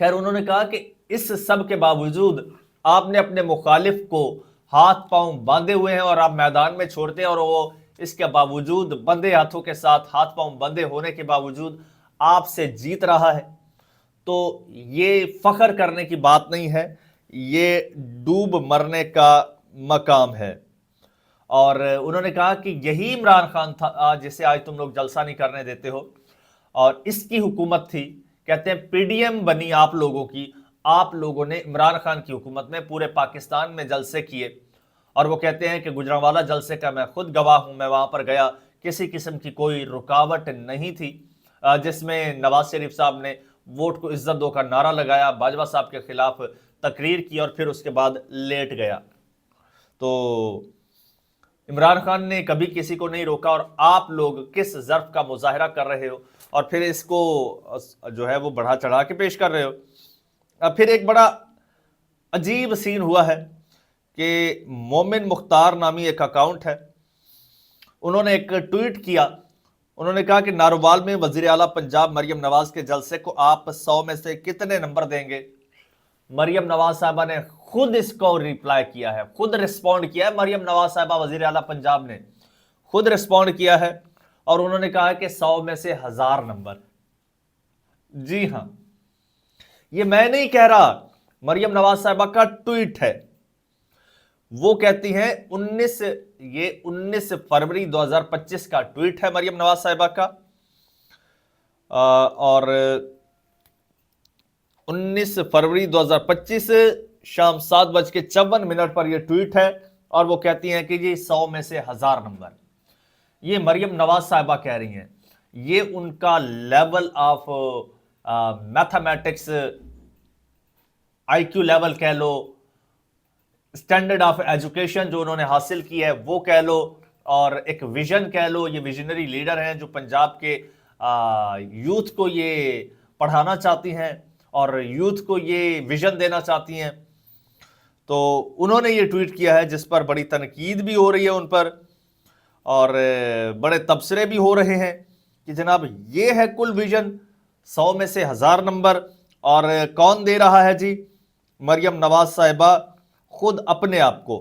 خیر انہوں نے کہا کہ اس سب کے باوجود آپ نے اپنے مخالف کو ہاتھ پاؤں باندھے ہوئے ہیں اور آپ میدان میں چھوڑتے ہیں اور وہ اس کے باوجود بندے ہاتھوں کے ساتھ ہاتھ پاؤں بندے ہونے کے باوجود آپ سے جیت رہا ہے، تو یہ فخر کرنے کی بات نہیں ہے، یہ ڈوب مرنے کا مقام ہے۔ اور انہوں نے کہا کہ یہی عمران خان تھا جسے آج تم لوگ جلسہ نہیں کرنے دیتے ہو، اور اس کی حکومت تھی، کہتے ہیں پی ڈی ایم بنی آپ لوگوں کی، آپ لوگوں نے عمران خان کی حکومت میں پورے پاکستان میں جلسے کیے، اور وہ کہتے ہیں کہ گجرانوالہ جلسے کا میں خود گواہ ہوں، میں وہاں پر گیا، کسی قسم کی کوئی رکاوٹ نہیں تھی، جس میں نواز شریف صاحب نے ووٹ کو عزت دو کا نعرہ لگایا، باجوہ صاحب کے خلاف تقریر کی اور پھر اس کے بعد لیٹ گیا۔ تو عمران خان نے کبھی کسی کو نہیں روکا، اور آپ لوگ کس ظرف کا مظاہرہ کر رہے ہو اور پھر اس کو جو ہے وہ بڑھا چڑھا کے پیش کر رہے ہو۔ پھر ایک بڑا عجیب سین ہوا ہے کہ مومن مختار نامی ایک اکاؤنٹ ہے، انہوں نے ایک ٹویٹ کیا، انہوں نے کہا کہ نارووال میں وزیر اعلیٰ پنجاب مریم نواز کے جلسے کو آپ 100 میں سے کتنے نمبر دیں گے؟ مریم نواز صاحبہ نے خود اس کو ریپلائی کیا ہے، خود رسپونڈ کیا ہے، مریم نواز صاحبہ وزیر اعلیٰ پنجاب نے خود رسپونڈ کیا ہے، اور انہوں نے کہا کہ 100 میں سے 1000 نمبر۔ جی ہاں، یہ میں نہیں کہہ رہا، مریم نواز صاحبہ کا ٹویٹ ہے، وہ کہتی ہیں 19 فروری 2025 کا ٹویٹ ہے مریم نواز صاحبہ کا، اور 19 فروری 2025 شام 7:54 پر یہ ٹویٹ ہے، اور وہ کہتی ہیں کہ جی 100 میں سے 1000 نمبر۔ یہ مریم نواز صاحبہ کہہ رہی ہیں، یہ ان کا level of mathematics, I Q level کہہ لو، اسٹینڈرڈ آف ایجوکیشن جو انہوں نے حاصل کی ہے وہ کہہ لو، اور ایک ویژن کہہ لو، یہ ویژنری لیڈر ہیں جو پنجاب کے یوتھ کو یہ پڑھانا چاہتی ہیں اور یوتھ کو یہ ویژن دینا چاہتی ہیں۔ تو انہوں نے یہ ٹویٹ کیا ہے جس پر بڑی تنقید بھی ہو رہی ہے ان پر، اور بڑے تبصرے بھی ہو رہے ہیں کہ جناب یہ ہے کل ویژن، 100 میں سے 1000 نمبر، اور کون دے رہا ہے جی؟ مریم نواز صاحبہ خود اپنے آپ کو۔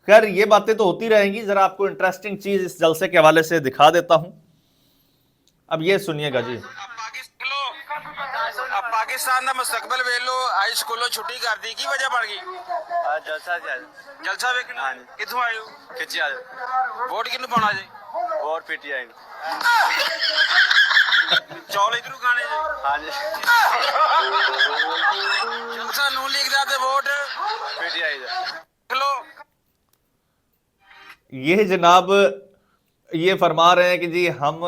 خیر یہ باتیں تو ہوتی رہیں گی، ذرا آپ کو انٹرسٹنگ چیز اس جلسے کے حوالے سے دکھا دیتا ہوں، اب یہ سنیے گا جی۔ اب پاکستان دا مستقبل ویلو، ہائی سکولوں چھٹی کر دی، کی وجہ بن گئی؟ جلسہ ویکھنا؟ کتھوں آئے ہو؟ کچی آئے ہو؟ ووٹ کنوں پاؤنا جی؟ ووٹ پی ٹی آئی نوں۔ چول ادھروں کھانے جی؟ ہاں جی۔ جلسہ نون لیگ دا تے ووٹ پی ٹی آئی دا۔ یہ جناب یہ فرما رہے ہیں کہ جی ہم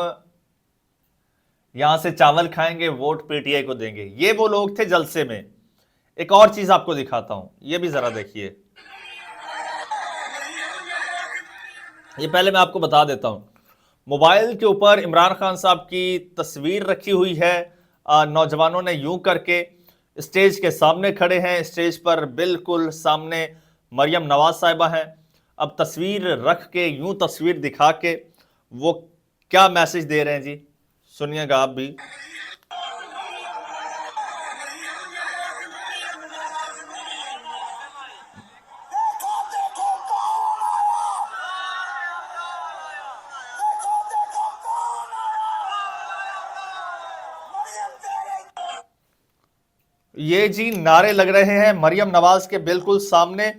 یہاں سے چاول کھائیں گے، ووٹ پی ٹی آئی کو دیں گے۔ یہ وہ لوگ تھے جلسے میں۔ ایک اور چیز آپ کو دکھاتا ہوں، یہ بھی ذرا دیکھیے، یہ پہلے میں آپ کو بتا دیتا ہوں، موبائل کے اوپر عمران خان صاحب کی تصویر رکھی ہوئی ہے، نوجوانوں نے یوں کر کے اسٹیج کے سامنے کھڑے ہیں، اسٹیج پر بالکل سامنے مریم نواز صاحبہ ہیں۔ اب تصویر رکھ کے یوں تصویر دکھا کے وہ کیا میسج دے رہے ہیں جی، سنیے گا آپ بھی۔ یہ جی نعرے لگ رہے ہیں مریم نواز کے بالکل سامنے،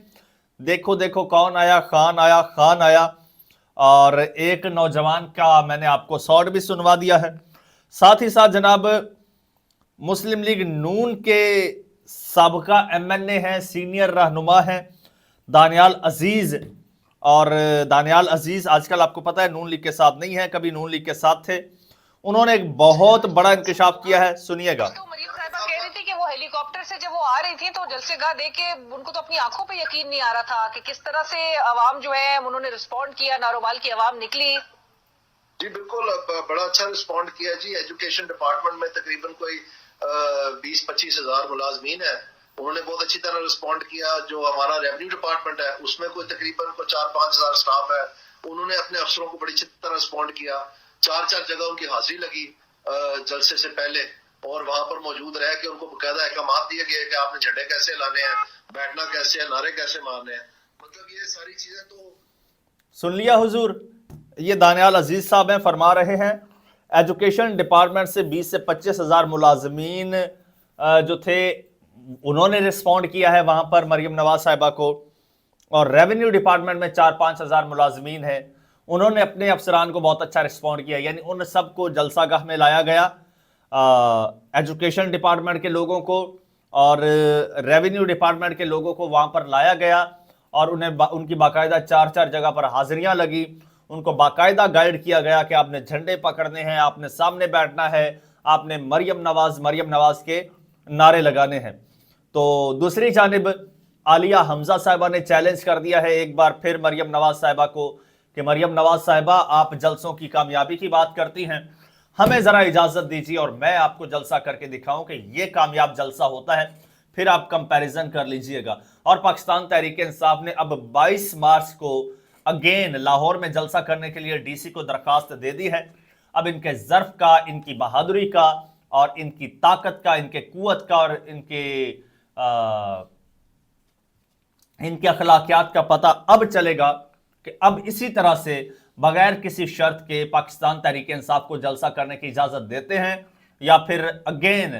دیکھو دیکھو کون آیا، خان آیا، خان آیا، اور ایک نوجوان کا میں نے آپ کو ساؤنڈ بھی سنوا دیا ہے۔ ساتھ ہی ساتھ جناب مسلم لیگ نون کے سابقہ ایم این اے ہیں، سینئر رہنما ہیں دانیال عزیز، اور دانیال عزیز آج کل آپ کو پتہ ہے نون لیگ کے ساتھ نہیں ہے، کبھی نون لیگ کے ساتھ تھے، انہوں نے ایک بہت بڑا انکشاف کیا ہے، سنیے گا۔ ہیلی کاپٹر سے جب وہ آ رہی تھی تو جلسے گاہ دیکھ کے ان کو تو اپنی آنکھوں پہ یقین نہیں آ رہا تھا کہ کس طرح سے عوام جو ہے انہوں نے رسپونڈ کیا، نارووال کی عوام نکلی۔ جی بالکل بڑا اچھا رسپونڈ کیا جی۔ ایجوکیشن ڈپارٹمنٹ میں تقریباً کوئی 20-25 ہزار ملازمین ہیں، انہوں نے بہت اچھی طرح رسپونڈ کیا۔ جو ہمارا ریونیو ڈپارٹمنٹ ہے اس میں کوئی تقریباً 4-5 ہزار سٹاف ہے، انہوں نے اپنے افسروں کو بڑی اچھی طرح رسپونڈ کیا۔ 4 جگہ ان کی حاضری لگی جلسے سے پہلے، اور وہاں پر موجود رہ کے ان کو باقاعدہ احکامات دیے گئے کہ آپ نے جھنڈے کیسے لانے ہیں, بیٹھنا کیسے ہے, نعرے کیسے مارنے ہیں. مطلب یہ ساری چیزیں تو سن لیا حضور, یہ دانیال عزیز صاحب ہیں, فرما رہے ہیں ایجوکیشن ڈپارٹمنٹ سے 20 سے 25 ہزار ملازمین جو تھے انہوں نے رسپونڈ کیا ہے وہاں پر مریم نواز صاحبہ کو, اور ریونیو ڈپارٹمنٹ میں 4-5 ہزار ملازمین ہیں, انہوں نے اپنے افسران کو بہت اچھا رسپونڈ کیا. یعنی ان سب کو جلسہ گاہ میں لایا گیا, ایجوکیشن ڈپارٹمنٹ کے لوگوں کو اور ریونیو ڈپارٹمنٹ کے لوگوں کو وہاں پر لایا گیا, اور ان کی باقاعدہ 4 جگہ پر حاضریاں لگی, ان کو باقاعدہ گائیڈ کیا گیا کہ آپ نے جھنڈے پکڑنے ہیں, آپ نے سامنے بیٹھنا ہے, آپ نے مریم نواز کے نعرے لگانے ہیں. تو دوسری جانب عالیہ حمزہ صاحبہ نے چیلنج کر دیا ہے ایک بار پھر مریم نواز صاحبہ کو کہ مریم نواز صاحبہ آپ جلسوں کی کامیابی کی بات کرتی ہیں, ہمیں ذرا اجازت دیجیے اور میں آپ کو جلسہ کر کے دکھاؤں کہ یہ کامیاب جلسہ ہوتا ہے, پھر آپ کمپیریزن کر لیجئے گا. اور پاکستان تحریک انصاف نے اب 22 مارچ کو اگین لاہور میں جلسہ کرنے کے لیے ڈی سی کو درخواست دے دی ہے. اب ان کے ظرف کا, ان کی بہادری کا اور ان کی طاقت کا, ان کے قوت کا اور ان کے اخلاقیات کا پتہ اب چلے گا کہ اب اسی طرح سے بغیر کسی شرط کے پاکستان تحریک انصاف کو جلسہ کرنے کی اجازت دیتے ہیں یا پھر اگین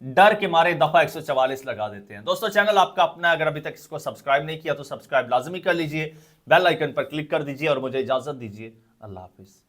ڈر کے مارے دفعہ 144 لگا دیتے ہیں. دوستو چینل آپ کا اپنا, اگر ابھی تک اس کو سبسکرائب نہیں کیا تو سبسکرائب لازمی کر لیجئے, بیل آئیکن پر کلک کر دیجئے اور مجھے اجازت دیجئے. اللہ حافظ.